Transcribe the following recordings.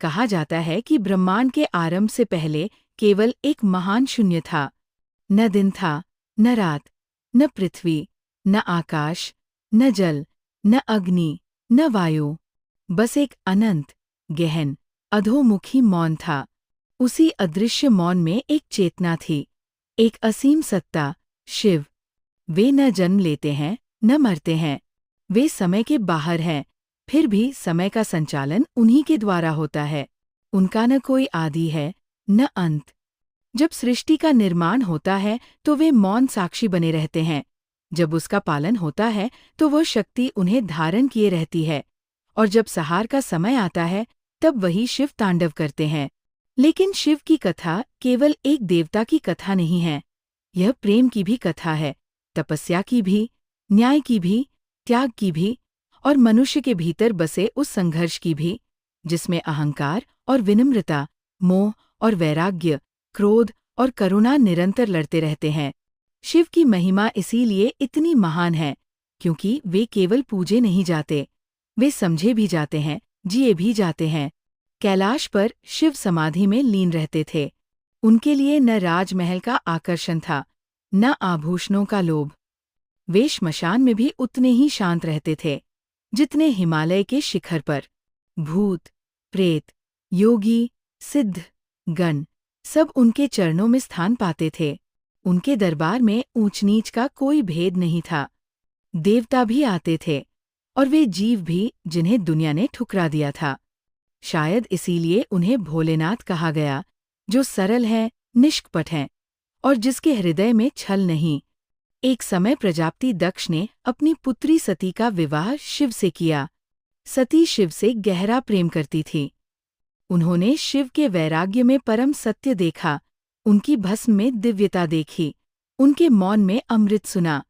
कहा जाता है कि ब्रह्मांड के आरंभ से पहले केवल एक महान शून्य था। न दिन था, न रात, न पृथ्वी, न आकाश, न जल, न अग्नि, न वायु। बस एक अनंत, गहन, अधोमुखी मौन था। उसी अदृश्य मौन में एक चेतना थी, एक असीम सत्ता, शिव। वे न जन्म लेते हैं, न मरते हैं। वे समय के बाहर हैं, फिर भी समय का संचालन उन्हीं के द्वारा होता है। उनका न कोई आदि है, न अंत। जब सृष्टि का निर्माण होता है तो वे मौन साक्षी बने रहते हैं। जब उसका पालन होता है तो वह शक्ति उन्हें धारण किए रहती है, और जब संहार का समय आता है तब वही शिव तांडव करते हैं। लेकिन शिव की कथा केवल एक देवता की कथा नहीं है। यह प्रेम की भी कथा है, तपस्या की भी, न्याय की भी, त्याग की भी, और मनुष्य के भीतर बसे उस संघर्ष की भी, जिसमें अहंकार और विनम्रता, मोह और वैराग्य, क्रोध और करुणा निरंतर लड़ते रहते हैं। शिव की महिमा इसीलिए इतनी महान है क्योंकि वे केवल पूजे नहीं जाते, वे समझे भी जाते हैं, जिए भी जाते हैं। कैलाश पर शिव समाधि में लीन रहते थे। उनके लिए न राजमहल का आकर्षण था, न आभूषणों का लोभ। वे श्मशान में भी उतने ही शांत रहते थे जितने हिमालय के शिखर पर। भूत, प्रेत, योगी, सिद्ध, गण सब उनके चरणों में स्थान पाते थे। उनके दरबार में ऊंच नीच का कोई भेद नहीं था। देवता भी आते थे और वे जीव भी जिन्हें दुनिया ने ठुकरा दिया था। शायद इसीलिए उन्हें भोलेनाथ कहा गया, जो सरल हैं, निष्कपट हैं और जिसके हृदय में छल नहीं। एक समय प्रजापति दक्ष ने अपनी पुत्री सती का विवाह शिव से किया। सती शिव से गहरा प्रेम करती थी। उन्होंने शिव के वैराग्य में परम सत्य देखा, उनकी भस्म में दिव्यता देखी, उनके मौन में अमृत सुना।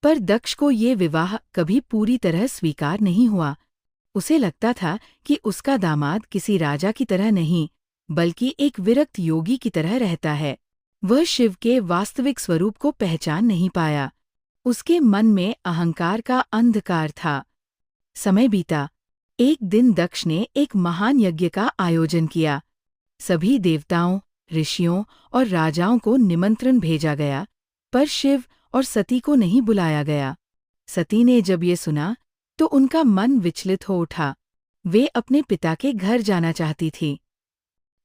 पर दक्ष को ये विवाह कभी पूरी तरह स्वीकार नहीं हुआ। उसे लगता था कि उसका दामाद किसी राजा की तरह नहीं, बल्कि एक विरक्त योगी की तरह रहता है। वह शिव के वास्तविक स्वरूप को पहचान नहीं पाया। उसके मन में अहंकार का अंधकार था। समय बीता। एक दिन दक्ष ने एक महान यज्ञ का आयोजन किया। सभी देवताओं, ऋषियों और राजाओं को निमंत्रण भेजा गया, पर शिव और सती को नहीं बुलाया गया। सती ने जब ये सुना तो उनका मन विचलित हो उठा। वे अपने पिता के घर जाना चाहती थी।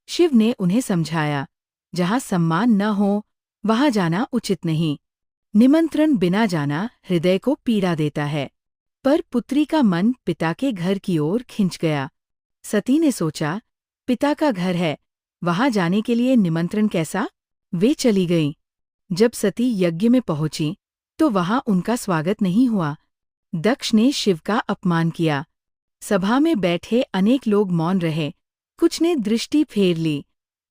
शिव ने उन्हें समझाया, जहाँ सम्मान न हो वहाँ जाना उचित नहीं। निमंत्रण बिना जाना हृदय को पीड़ा देता है। पर पुत्री का मन पिता के घर की ओर खिंच गया। सती ने सोचा, पिता का घर है, वहां जाने के लिए निमंत्रण कैसा? वे चली गईं। जब सती यज्ञ में पहुंची तो वहां उनका स्वागत नहीं हुआ। दक्ष ने शिव का अपमान किया। सभा में बैठे अनेक लोग मौन रहे। कुछ ने दृष्टि फेर ली,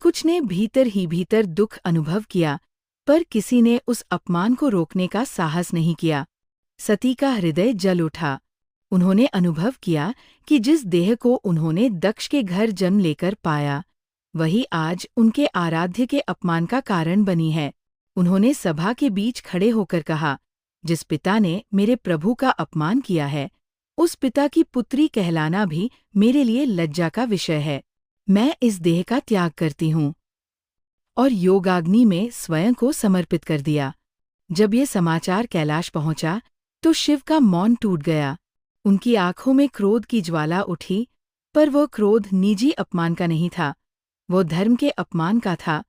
कुछ ने भीतर ही भीतर दुख अनुभव किया, पर किसी ने उस अपमान को रोकने का साहस नहीं किया। सती का हृदय जल उठा। उन्होंने अनुभव किया कि जिस देह को उन्होंने दक्ष के घर जन्म लेकर पाया, वही आज उनके आराध्य के अपमान का कारण बनी है। उन्होंने सभा के बीच खड़े होकर कहा, जिस पिता ने मेरे प्रभु का अपमान किया है, उस पिता की पुत्री कहलाना भी मेरे लिए लज्जा का विषय है। मैं इस देह का त्याग करती हूँ। और योगाग्नि में स्वयं को समर्पित कर दिया। जब ये समाचार कैलाश पहुंचा तो शिव का मौन टूट गया। उनकी आंखों में क्रोध की ज्वाला उठी, पर वह क्रोध निजी अपमान का नहीं था। वो धर्म के अपमान का था,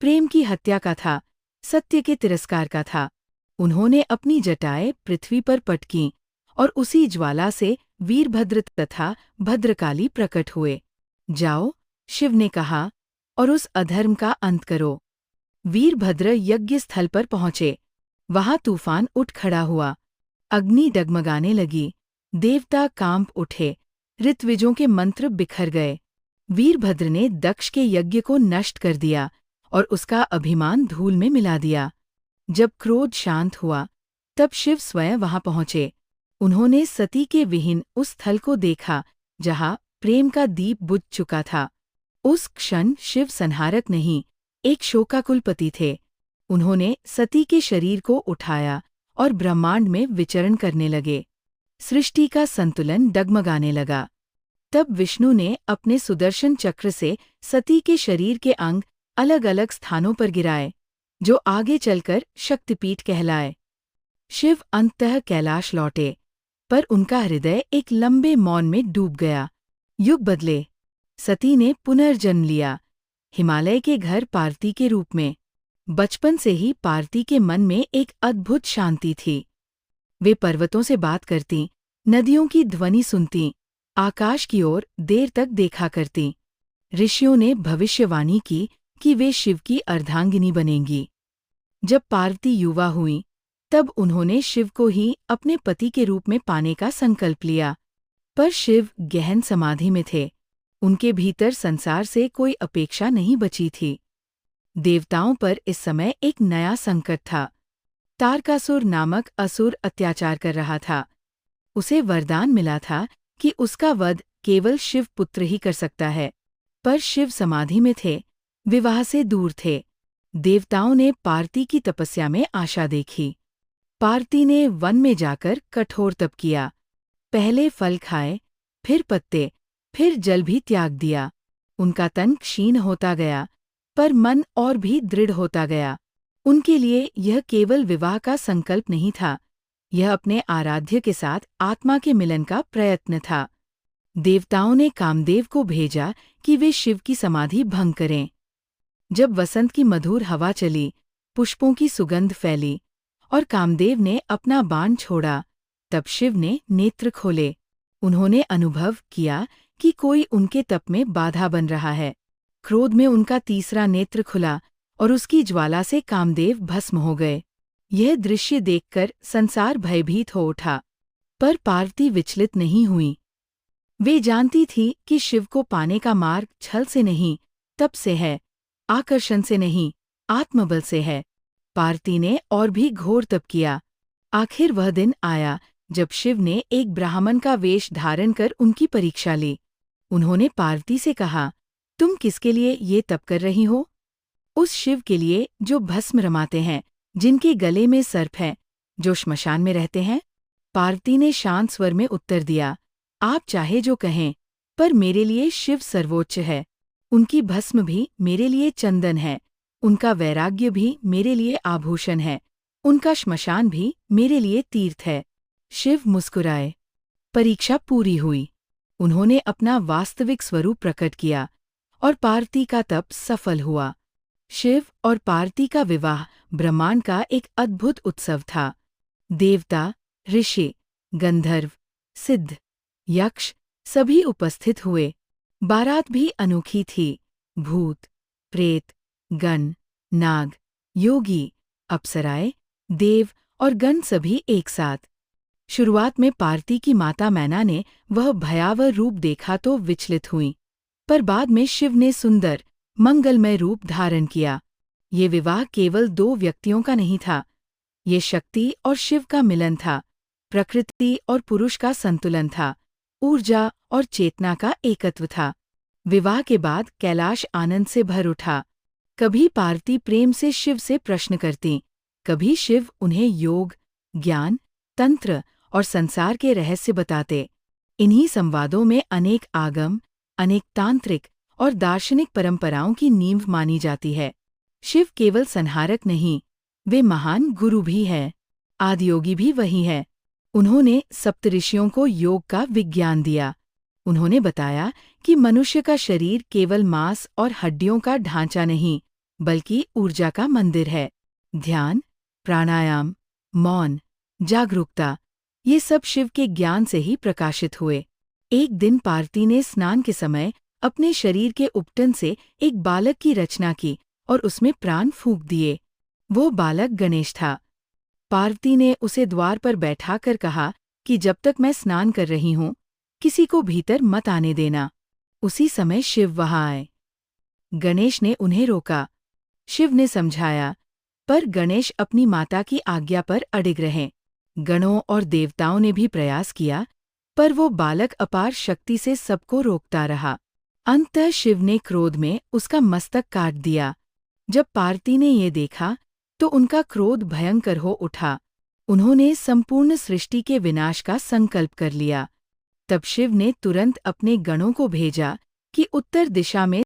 प्रेम की हत्या का था, सत्य के तिरस्कार का था। उन्होंने अपनी जटाएं पृथ्वी पर पटकीं और उसी ज्वाला से वीरभद्र तथा भद्रकाली प्रकट हुए। जाओ, शिव ने कहा, और उस अधर्म का अंत करो। वीरभद्र यज्ञ स्थल पर पहुंचे। वहां तूफान उठ खड़ा हुआ। अग्नि डगमगाने लगी। देवता कांप उठे। ऋत्विजों के मंत्र बिखर गए। वीरभद्र ने दक्ष के यज्ञ को नष्ट कर दिया और उसका अभिमान धूल में मिला दिया। जब क्रोध शांत हुआ तब शिव स्वयं वहां पहुंचे। उन्होंने सती के विहीन उस स्थल को देखा जहां प्रेम का दीप बुझ चुका था। उस क्षण शिव संहारक नहीं, एक शोकाकुल पति थे। उन्होंने सती के शरीर को उठाया और ब्रह्मांड में विचरण करने लगे। सृष्टि का संतुलन डगमगाने लगा। तब विष्णु ने अपने सुदर्शन चक्र से सती के शरीर के अंग अलग अलग स्थानों पर गिराए, जो आगे चलकर शक्तिपीठ कहलाए। शिव अंततः कैलाश लौटे, पर उनका हृदय एक लंबे मौन में डूब गया। युग बदले, सती ने पुनर्जन्म लिया, हिमालय के घर पार्वती के रूप में। बचपन से ही पार्वती के मन में एक अद्भुत शांति थी। वे पर्वतों से बात करती, नदियों की ध्वनि सुनती, आकाश की ओर देर तक देखा करती। ऋषियों ने भविष्यवाणी की कि वे शिव की अर्धांगिनी बनेंगी। जब पार्वती युवा हुई, तब उन्होंने शिव को ही अपने पति के रूप में पाने का संकल्प लिया। पर शिव गहन समाधि में थे, उनके भीतर संसार से कोई अपेक्षा नहीं बची थी। देवताओं पर इस समय एक नया संकट था। तारकासुर नामक असुर अत्याचार कर रहा था। उसे वरदान मिला था कि उसका वध केवल शिव पुत्र ही कर सकता है, पर शिव समाधि में थे, विवाह से दूर थे। देवताओं ने पार्वती की तपस्या में आशा देखी। पार्वती ने वन में जाकर कठोर तप किया। पहले फल खाए, फिर पत्ते, फिर जल भी त्याग दिया। उनका तन क्षीण होता गया, पर मन और भी दृढ़ होता गया। उनके लिए यह केवल विवाह का संकल्प नहीं था, यह अपने आराध्य के साथ आत्मा के मिलन का प्रयत्न था। देवताओं ने कामदेव को भेजा कि वे शिव की समाधि भंग करें। जब वसंत की मधुर हवा चली, पुष्पों की सुगंध फैली और कामदेव ने अपना बाण छोड़ा, तब शिव ने नेत्र खोले। उन्होंने अनुभव किया कि कोई उनके तप में बाधा बन रहा है। क्रोध में उनका तीसरा नेत्र खुला और उसकी ज्वाला से कामदेव भस्म हो गए। यह दृश्य देखकर संसार भयभीत हो उठा, पर पार्वती विचलित नहीं हुई। वे जानती थी कि शिव को पाने का मार्ग छल से नहीं, तप से है, आकर्षण से नहीं, आत्मबल से है। पार्वती ने और भी घोर तप किया। आखिर वह दिन आया जब शिव ने एक ब्राह्मण का वेश धारण कर उनकी परीक्षा ली। उन्होंने पार्वती से कहा, तुम किसके लिए ये तप कर रही हो? उस शिव के लिए जो भस्म रमाते हैं, जिनके गले में सर्प है, जो श्मशान में रहते हैं। पार्वती ने शांत स्वर में उत्तर दिया, आप चाहे जो कहें, पर मेरे लिए शिव सर्वोच्च है। उनकी भस्म भी मेरे लिए चंदन है, उनका वैराग्य भी मेरे लिए आभूषण है, उनका श्मशान भी मेरे लिए तीर्थ है। शिव मुस्कुराए। परीक्षा पूरी हुई। उन्होंने अपना वास्तविक स्वरूप प्रकट किया और पार्वती का तप सफल हुआ। शिव और पार्वती का विवाह ब्रह्मांड का एक अद्भुत उत्सव था। देवता, ऋषि, गंधर्व, सिद्ध, यक्ष सभी उपस्थित हुए। बारात भी अनोखी थी। भूत, प्रेत, गण, नाग, योगी, अप्सराएं, देव और गण सभी एक साथ। शुरुआत में पार्वती की माता मैना ने वह भयावह रूप देखा तो विचलित हुई, पर बाद में शिव ने सुंदर, मंगलमय रूप धारण किया। ये विवाह केवल दो व्यक्तियों का नहीं था, ये शक्ति और शिव का मिलन था, प्रकृति और पुरुष का संतुलन था, ऊर्जा और चेतना का एकत्व था। विवाह के बाद कैलाश आनंद से भर उठा। कभी पार्वती प्रेम से शिव से प्रश्न करती, कभी शिव उन्हें योग, ज्ञान, तंत्र और संसार के रहस्य बताते। इन्हीं संवादों में अनेक आगम, अनेक तांत्रिक और दार्शनिक परंपराओं की नींव मानी जाती है। शिव केवल संहारक नहीं, वे महान गुरु भी हैं। आदियोगी भी वही है। उन्होंने सप्तऋषियों को योग का विज्ञान दिया। उन्होंने बताया कि मनुष्य का शरीर केवल मांस और हड्डियों का ढांचा नहीं, बल्कि ऊर्जा का मंदिर है। ध्यान, प्राणायाम, मौन, जागरूकता, ये सब शिव के ज्ञान से ही प्रकाशित हुए। एक दिन पार्वती ने स्नान के समय अपने शरीर के उपटन से एक बालक की रचना की और उसमें प्राण फूंक दिए। वो बालक गणेश था। पार्वती ने उसे द्वार पर बैठाकर कहा कि जब तक मैं स्नान कर रही हूँ, किसी को भीतर मत आने देना। उसी समय शिव वहां आए। गणेश ने उन्हें रोका। शिव ने समझाया, पर गणेश अपनी माता की आज्ञा पर अडिग रहे। गणों और देवताओं ने भी प्रयास किया, पर वो बालक अपार शक्ति से सबको रोकता रहा। अंततः शिव ने क्रोध में उसका मस्तक काट दिया। जब पार्वती ने ये देखा, तो उनका क्रोध भयंकर हो उठा। उन्होंने संपूर्ण सृष्टि के विनाश का संकल्प कर लिया। तब शिव ने तुरंत अपने गणों को भेजा कि उत्तर दिशा में